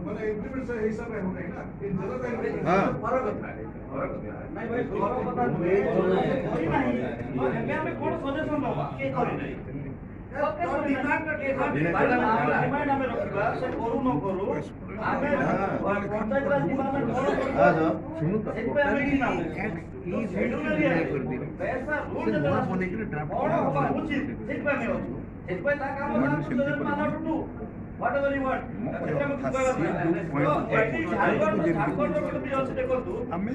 মানে ইমপ্লিমেন্ট সেই হিসাবে হবে না এই জনতা হ্যাঁ ফরক কথা নাই ভাই ফরক কথা নাই আমি আমি কোন সজেশন দেবা কে করে নাই ডিমান্ড ଆମେ ରଖିବା ସେ କରୁ ନ କରୁ ଆମେ ପଞ୍ଚାୟତ ରାଜ ଡିପାର୍ଟମେଣ୍ଟ ଫଲୋ କରୁଛୁ ଶୁଣୁ ତ ପଇସା ରୁଲ କଣ ହବା ଉଚିତ ସେଥିପାଇଁ ଆମେ ଅଛୁ ସେଥିପାଇଁ ତା କାମ ମାନୁଛୁ whatever you want ଆମେ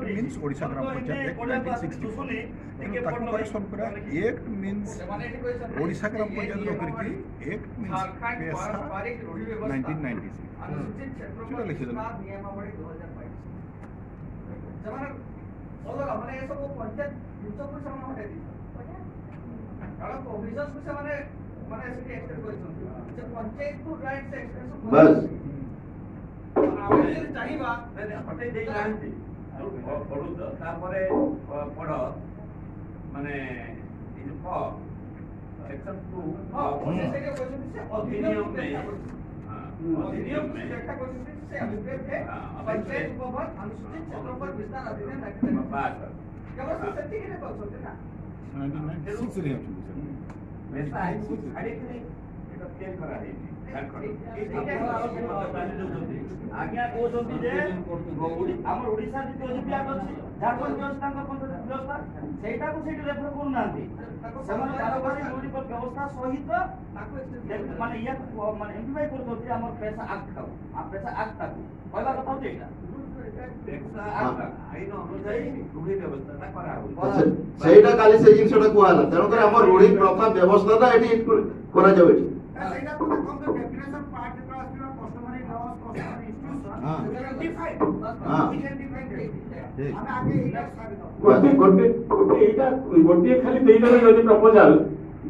मीन्स ओडिशा ग्राम पंचायत 1960 ताको करेक्शन करा एक्ट मीन्स ओडिशा ग्राम पंचायत रो करके एक्ट मीन्स पैसा 1996 चलो लिख दो नियमावली 2022 जमाना अलग माने ये सब पंचायत जिंस को समान हटे दी कारण ऑफिसर्स को माने माने ऐसे एक्सटेंड करछन जे पंचायत को राइट से एक्सटेंशन बस ଆମେ ଚାହିଁବା ହଟେଇ ଦେଇ ନାହାନ୍ତି ପଢୁଛ ତାପରେ ପଢ ମାନେ सेक्शन 2 अधिनियम में अधिनियम में क्या क्वेश्चन से अभिप्रेत है पंचायत भवन अनुसूचित क्षेत्रों पर विस्तार अधिनियम 1992 केवल सत्य के लिए बोल सकते ना 1996 रे हम वैसा है आगे नहीं এটা चेंज करा है आज्ञा कहते जे हमर ओडिसा जी ओजीपी आट अछि झारखंड व्यवस्था का पंचायत व्यवस्था सेटा को सेट रेफर करू नांती समान कारोबारी रूढ़ी पर व्यवस्था सहित माने या माने एमपीआई करतो हमर पैसा एक्ट का आ पैसा एक्ट का पहिला କଥା होते एटा पैसा एक्ट आइन अनुसार रूढ़ी व्यवस्था ता करा हो सेटा काली से जिंसटा कुहाला तेनो करे हमर रूढ़ी प्रथा व्यवस्था ता एटी करा जावे सेटा तो कम तो डेफिनेशन पार्ट क्लास में कस्टमरी लॉस कस्टमरी इश्यूज हां डिफाइन हां वी कैन डिफाइन हम आगे एटा गोटे एटा गोटे खाली देइले जदी प्रपोजल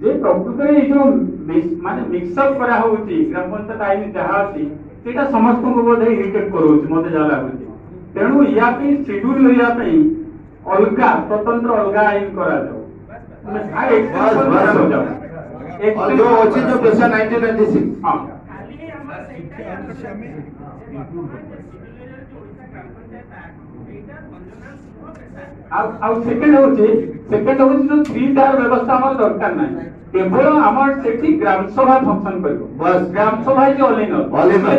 जे प्रकृत रे जो माने मिक्स अप करा होउची ग्राम पंचायत आईन जहा अछि सेटा समस्त को बोधे इरिटेट करूची मते जा लागुची तेनु या पे शेड्यूल लिया पे अलगा स्वतंत्र अलगा आईन करा जाओ मैं हाई एक्सप्रेशन हो जाओ और जो अच्छी जो पैसा 1996 हां खाली हमर सेटा में इंक्लूड आउ सेकंड होची जो 3 टार व्यवस्था हमर दरकार नै केवल हमर सेठी ग्राम सभा फंक्शन करबो बस ग्राम सभा जे ऑलिन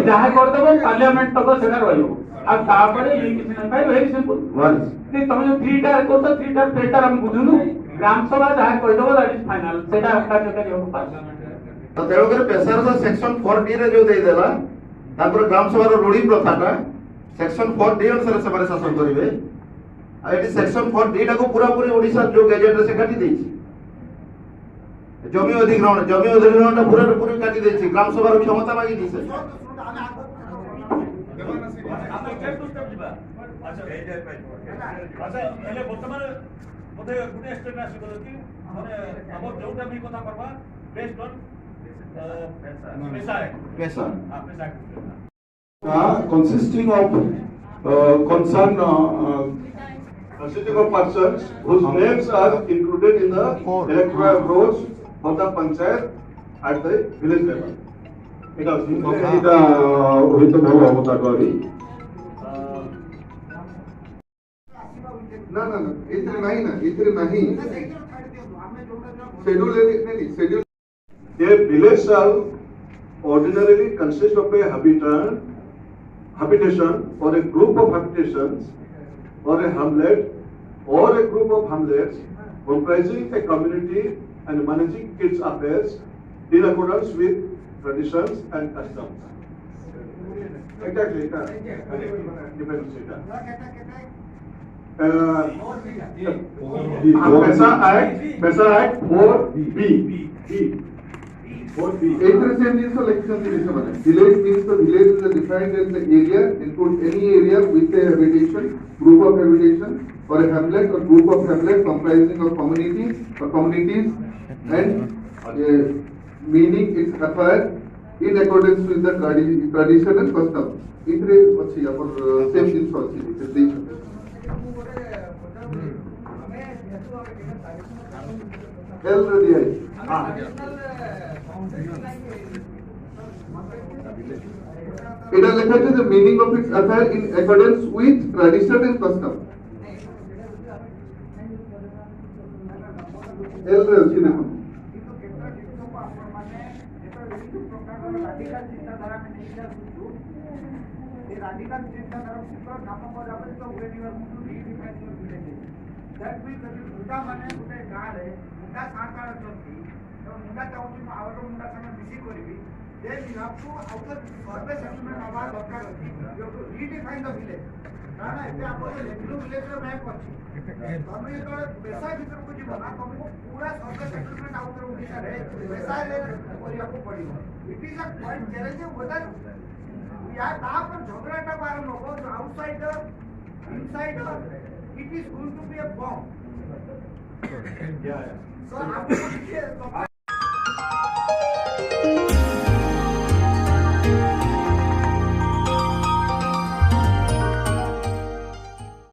जहा कर देबो पार्लियामेंट तक सेना रहइबो आ तापरे ये किछ नै भाई वेरी सिंपल बस जे तुम जो 3 टार को तो 3 टार हम बुझुनु ग्राम सभा जहा कर देबो दैट इज फाइनल सेटा आपका चकरी हो पास तो तेरो करे पेशर जो सेक्शन 4D रे जो देई देला तापर ग्राम सभा रो रूढ़ी प्रथाटा सेक्शन 4D अनुसार से शासन करिवे आ एटी सेक्शन 4D टा को पूरा पूरी ओडिसा जो गैजेट रे से काटी देछि जमी अधिग्रहण टा पूरा पूरी काटी देछि ग्राम सभा रो क्षमता मागी दिसे अच्छा एले वर्तमान मते गुटे स्टेट आसी गलो कि माने हमर जोटा भी कथा करबा बेस्ड ऑन पैसा हां पैसा consisting of concerned constituting of persons whose names are included in the electoral rolls of the panchayat at the village level. It होइत भलो हो ताकरी ना इतने नहीं schedule a village shall ordinarily consist of a habitation or a group of habitations or a hamlet or a group of hamlets comprising a community and managing its affairs in accordance with traditions and customs. Exactly. पैसा act 4B. Village means the village is defined as the area, include any area with a habitation, group of habitation, or a hamlet or group of hamlet comprising of communities or communities, and meaning its affair in accordance with the tradition and custom. इतने अच्छी अपन same जिंस अच्छी देख health ready है हां এটা লেখা আছে the meaning of its affair in accordance with tradition and custom. এল রে আছে দেখুন। କିନ୍ତୁ କେତେକ ଜିନିଷକୁ ଆପଣମାନେ ଯେତେବେଳେ ଏଇ ପ୍ରକାରର ରାଡିକାଲ ଚିନ୍ତାଧାରା ଆମେ ନେଇକି ଆସୁଛୁ, ଏ ରାଡିକାଲ ଚିନ୍ତାଧାରା ସୂତ୍ର କାମ କରିବା ପାଇଁ ତ ରିଡିଫାଇନିଂ ଭିଲେଜ ଦ୍ୟାଟ୍ ମିନ୍ସ ଯଦି ମୁଣ୍ଡାମାନେ ଗୋଟେ ଗାଁରେ ମୁଣ୍ଡା ସାତ ଅଛନ୍ତି ଏବଂ ମୁଣ୍ଡା ଚାହୁଁଛି ମୁଁ ଆଉ ଗୋଟେ ମୁଣ୍ଡା ସାଙ୍ଗେ ମିଶି କରିବି, then you have to out of survey settlement ହବା ଦରକାର ଅଛି, you have to redefine the village। କାରଣ ଏବେ ଆମର ରେଭିନ୍ୟୁ ଭିଲେଜର ମ୍ୟାପ୍ ଅଛି, ତମେ ଯେତେବେଳେ ପେଶା ଭିତରକୁ ଯିବ ନା ତମକୁ ପୁରା ସର୍ଭେ ସେଟଲମେଣ୍ଟ ଆଉଟ ଓଡ଼ିଶାରେ ପେଶାରେ କରିବାକୁ ପଡିବ। ଇଟ୍ ଇଜ ଅ କ୍ୱାଇଟ ଚ୍ୟାଲେଞ୍ଜିଂ ୱେଦର ୟା ତାପରେ ଝଗଡ଼ାଟାକୁ ଆରମ୍ଭ ହବ outsider insider, it is going to be a bomb. So ଆପଣ ଟିକେ